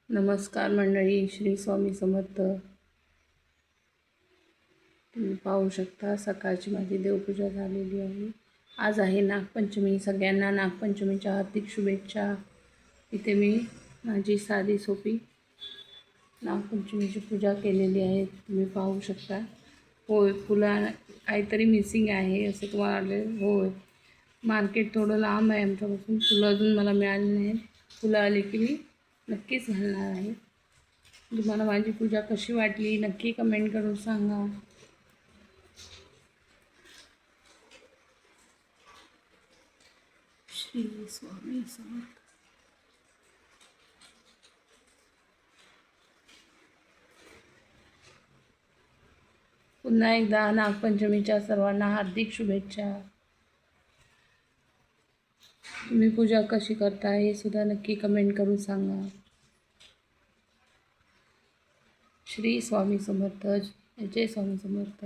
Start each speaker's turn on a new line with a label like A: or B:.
A: नमस्कार मंडळी, श्री स्वामी समर्थ. तुम्ही पाहू शकता सकाळची माझी देवपूजा झालेली आहे. आज आहे नागपंचमी. सगळ्यांना नागपंचमीच्या हार्दिक शुभेच्छा. इथे मी माझी साधी सोपी नागपंचमीची पूजा केलेली आहे, तुम्ही पाहू शकता. होय, फुलं काहीतरी मिसिंग आहे असं तुम्हाला वाटलं. होय, मार्केट थोडं लांब आहे आमच्यापासून, फुलं अजून मला मिळाली नाहीत. फुलं आली की मी नक्कीच घालणार आहे. तुम्हाला माझी पूजा कशी वाटली नक्की कमेंट करून सांगा. श्री स्वामी समर्थ. पुन्हा एकदा नागपंचमीच्या सर्वांना हार्दिक शुभेच्छा. तुम्ही पूजा कशी करता हे सुद्धा नक्की कमेंट करून सांगा. श्री स्वामी समर्थ. जय स्वामी समर्थ.